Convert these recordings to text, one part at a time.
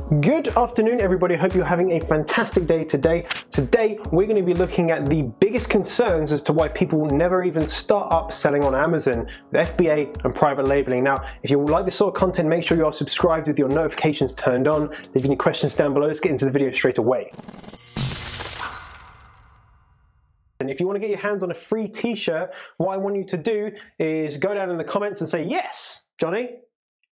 Good afternoon, everybody. Hope you're having a fantastic day today. Today, we're going to be looking at the biggest concerns as to why people will never even start up selling on Amazon with FBA and private labeling. Now, if you like this sort of content, make sure you are subscribed with your notifications turned on. Leave any questions down below. Let's get into the video straight away. And if you want to get your hands on a free t-shirt, what I want you to do is go down in the comments and say, yes, Johnny,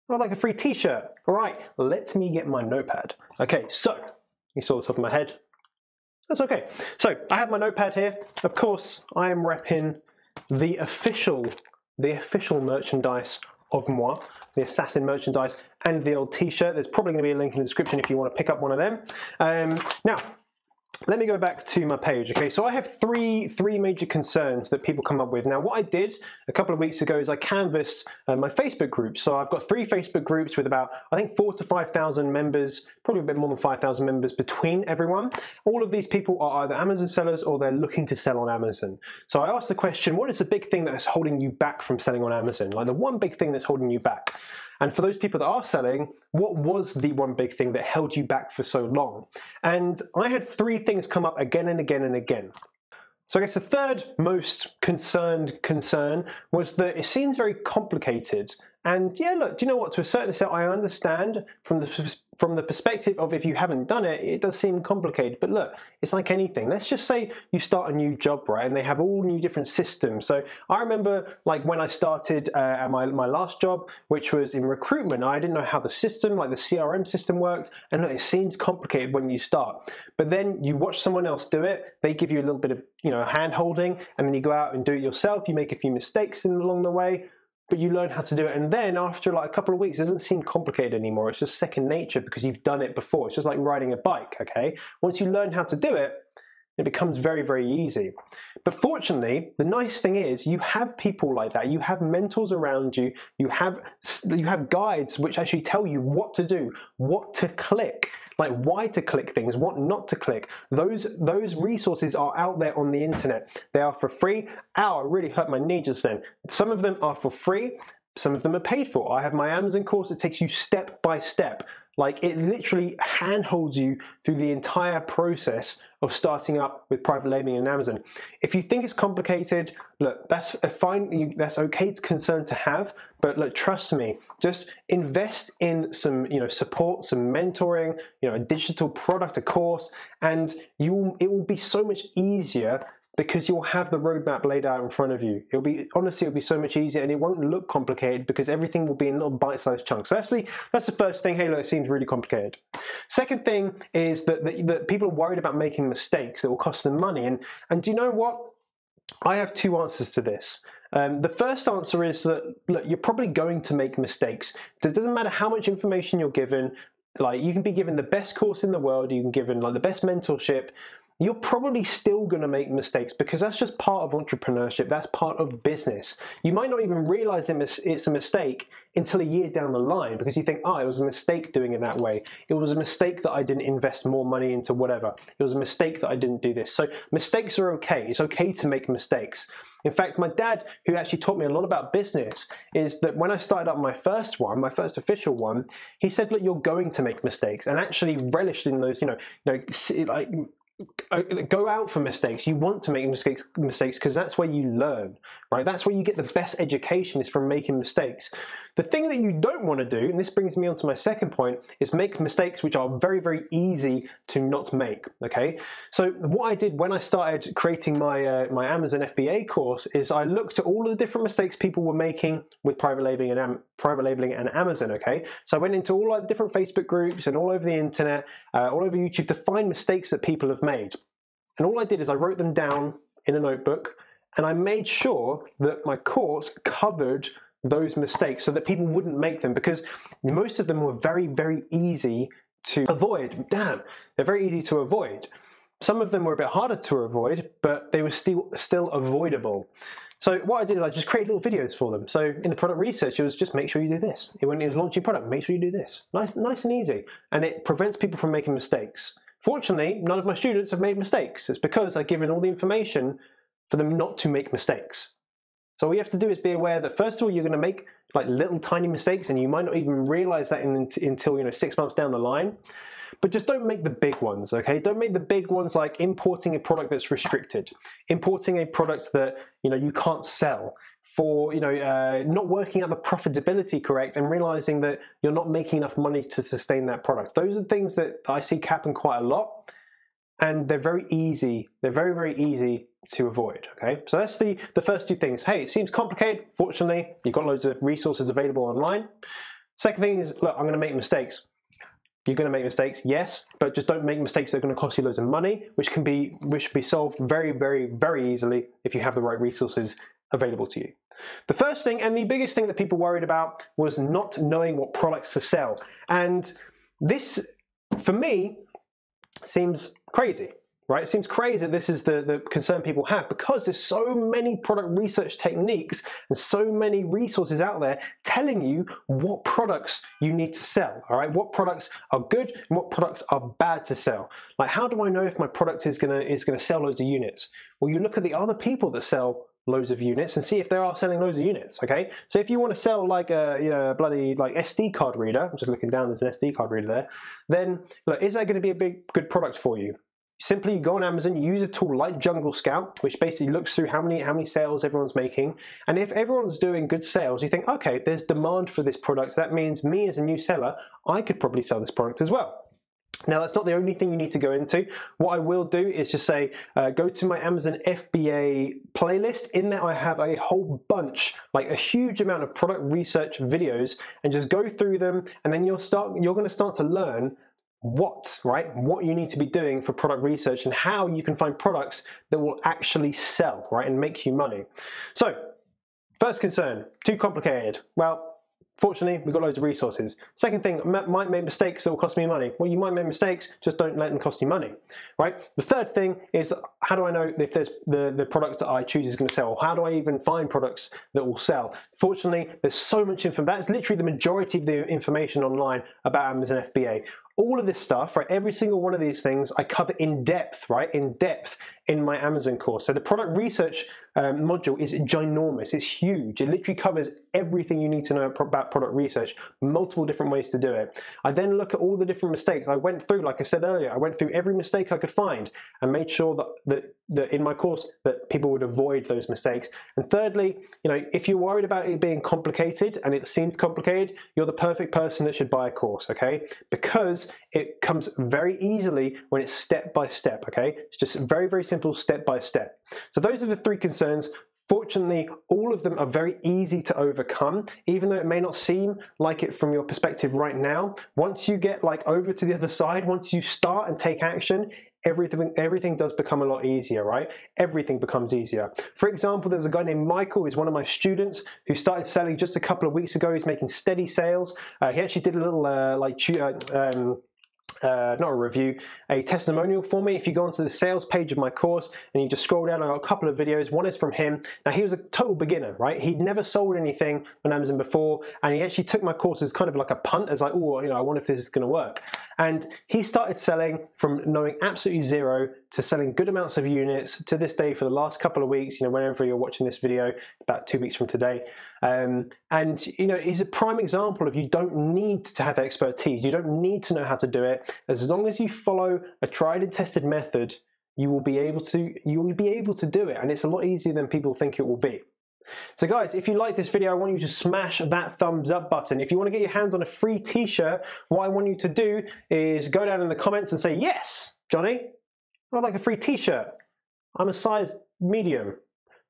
I'd like a free t-shirt. All right, let me get my notepad. Okay, so you saw the top of my head. That's okay. So I have my notepad here. Of course, I am repping the official merchandise of moi, the Assassin merchandise and the old t-shirt. There's probably going to be a link in the description if you want to pick up one of them. Now, let me go back to my page. Okay, so I have three major concerns that people come up with. Now, what I did a couple of weeks ago is I canvassed my Facebook groups. So I've got 3 Facebook groups with about, I think, 4,000 to 5,000 members, probably a bit more than 5,000 members between everyone. All of these people are either Amazon sellers or they're looking to sell on Amazon. So I asked the question, what is the big thing that is holding you back from selling on Amazon? Like the one big thing that's holding you back. And for those people that are selling, what was the one big thing that held you back for so long? And I had 3 things come up again and again and again. So I guess the third most concern was that it seems very complicated. And yeah, look, do you know what? To a certain extent, I understand from the perspective of if you haven't done it, it does seem complicated. But look, it's like anything. Let's just say you start a new job, right? And they have all new different systems. So I remember like when I started at my last job, which was in recruitment, I didn't know how the system, like the CRM system worked. And look, it seems complicated when you start. But then you watch someone else do it. They give you a little bit of, hand holding, and then you go out and do it yourself. You make a few mistakes along the way, but you learn how to do it. And then after like a couple of weeks, it doesn't seem complicated anymore. It's just second nature because you've done it before. It's just like riding a bike, okay? Once you learn how to do it, it becomes very, very easy. But fortunately, the nice thing is you have people like that. You have mentors around you. You have guides which actually tell you what to do, what to click, like why to click things, what not to click. Those resources are out there on the internet. They are for free. Ow, it really hurt my knee just then. Some of them are for free. Some of them are paid for. I have my Amazon course that takes you step by step. Like it literally handholds you through the entire process of starting up with private labeling on Amazon. If you think it's complicated, look, that's fine. That's okay concern to have, but look, trust me, just invest in some, support, some mentoring, a digital product, a course, and it will be so much easier because you'll have the roadmap laid out in front of you. Honestly, it'll be so much easier and it won't look complicated because everything will be in little bite-sized chunks. So that's the first thing. Hey, look, it seems really complicated. Second thing is that people are worried about making mistakes that will cost them money. And do you know what? I have 2 answers to this. The first answer is that, look, you're probably going to make mistakes. It doesn't matter how much information you're given. Like you can be given the best course in the world, you can given like the best mentorship, you're probably still going to make mistakes because that's just part of entrepreneurship. That's part of business. You might not even realize it's a mistake until a year down the line because you think, oh, it was a mistake doing it that way. It was a mistake that I didn't invest more money into whatever. It was a mistake that I didn't do this. So mistakes are okay. It's okay to make mistakes. In fact, my dad, who actually taught me a lot about business, is that when I started up my first official one, he said, look, you're going to make mistakes and actually relish in those, go out for mistakes. You want to make mistakes because that's where you learn, right? That's where you get the best education is from making mistakes. The thing that you don't want to do, and this brings me on to my second point, is make mistakes which are very, very easy to not make, okay? So what I did when I started creating my Amazon FBA course is I looked at all of the different mistakes people were making with private labeling and Amazon, okay? So I went into all the different Facebook groups and all over the internet, all over YouTube to find mistakes that people have made. And all I did is I wrote them down in a notebook and I made sure that my course covered those mistakes so that people wouldn't make them because most of them were very, very easy to avoid. Damn, they're very easy to avoid. Some of them were a bit harder to avoid, but they were still avoidable. So what I did is I just created little videos for them. So in the product research, it was just make sure you do this. When it was launching product, make sure you do this. Nice and easy. And it prevents people from making mistakes. Fortunately, none of my students have made mistakes. It's because I've given all the information for them not to make mistakes. So all you have to do is be aware that first of all, you're going to make like little tiny mistakes, and you might not even realize that until 6 months down the line. But just don't make the big ones, okay? Don't make the big ones like importing a product that's restricted, importing a product that you can't sell, for not working out the profitability correct and realizing that you're not making enough money to sustain that product. Those are things that I see happen quite a lot, and they're very easy. They're very, very easy to avoid, okay? So that's the first two things. Hey, it seems complicated. Fortunately, you've got loads of resources available online. Second thing is, look, I'm going to make mistakes. You're going to make mistakes, yes, but just don't make mistakes that are going to cost you loads of money, which should be solved very, very, very easily if you have the right resources available to you. The first thing and the biggest thing that people worried about was not knowing what products to sell. And this, for me, seems crazy, right? It seems crazy that this is the concern people have, because there's so many product research techniques and so many resources out there telling you what products you need to sell, all right? What products are good and what products are bad to sell. Like, how do I know if my product is gonna sell loads of units? Well, you look at the other people that sell loads of units and see if they are selling loads of units, okay? So if you want to sell like a bloody like SD card reader, I'm just looking down, there's an SD card reader there, then look, is that going to be a good product for you? Simply you go on Amazon, you use a tool like Jungle Scout, which basically looks through how many sales everyone's making, and if everyone's doing good sales, you think, okay, there's demand for this product, that means me as a new seller, I could probably sell this product as well. Now, that's not the only thing you need to go into. What I will do is just say, go to my Amazon FBA playlist. In there, I have a whole bunch, like a huge amount of product research videos, and just go through them. And then you're going to start to learn what you need to be doing for product research and how you can find products that will actually sell, right, and make you money. So, first concern, too complicated. Well, fortunately, we've got loads of resources. Second thing, might make mistakes that will cost me money. Well, you might make mistakes, just don't let them cost you money, right? The third thing is, how do I know if there's the products that I choose is going to sell? How do I even find products that will sell? Fortunately, there's so much information. That's literally the majority of the information online about Amazon FBA. All of this stuff, right, every single one of these things I cover in depth, right, in my Amazon course. So the product research module is ginormous, it's huge. It literally covers everything you need to know about product research, multiple different ways to do it. I then look at all the different mistakes. I went through, like I said earlier, I went through every mistake I could find and made sure that in my course that people would avoid those mistakes. And thirdly, if you're worried about it being complicated and it seems complicated, you're the perfect person that should buy a course, okay? Because it comes very easily when it's step by step, okay? It's just very, very simple, step by step. So those are the three concerns. Fortunately, all of them are very easy to overcome, even though it may not seem like it from your perspective right now. Once you get like over to the other side, once you start and take action, everything does become a lot easier, right? Everything becomes easier. For example, there's a guy named Michael, who's one of my students, who started selling just a couple of weeks ago. He's making steady sales. He actually did a little not a review, a testimonial for me. If you go onto the sales page of my course and you just scroll down, I've got a couple of videos. One is from him. Now, he was a total beginner, right? He'd never sold anything on Amazon before, and he actually took my course as kind of like a punt, as like, oh, I wonder if this is going to work. And he started selling from knowing absolutely zero to selling good amounts of units to this day for the last couple of weeks, whenever you're watching this video, about 2 weeks from today. And he's a prime example of you don't need to have expertise. You don't need to know how to do it. As long as you follow a tried and tested method, you will be able to do it. And it's a lot easier than people think it will be. So guys, if you like this video, I want you to smash that thumbs up button. If you want to get your hands on a free t-shirt, what I want you to do is go down in the comments and say, yes, Johnny, I'd like a free t-shirt. I'm a size medium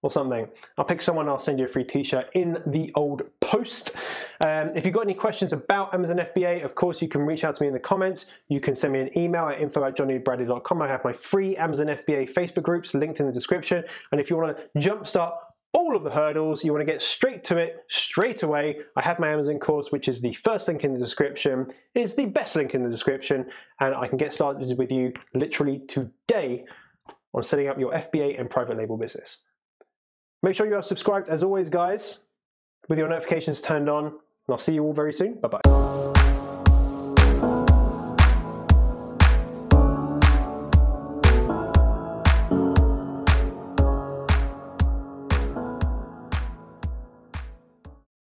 or something. I'll pick someone, I'll send you a free t-shirt in the old post. If you've got any questions about Amazon FBA, of course, you can reach out to me in the comments. You can send me an email at info@johnnybradley.com. I have my free Amazon FBA Facebook groups linked in the description. And if you want to jumpstart all of the hurdles, you want to get straight to it straight away, I have my Amazon course, which is the first link in the description. It is the best link in the description, and I can get started with you literally today on setting up your FBA and private label business. Make sure you are subscribed as always, guys, with your notifications turned on, and I'll see you all very soon. Bye-bye.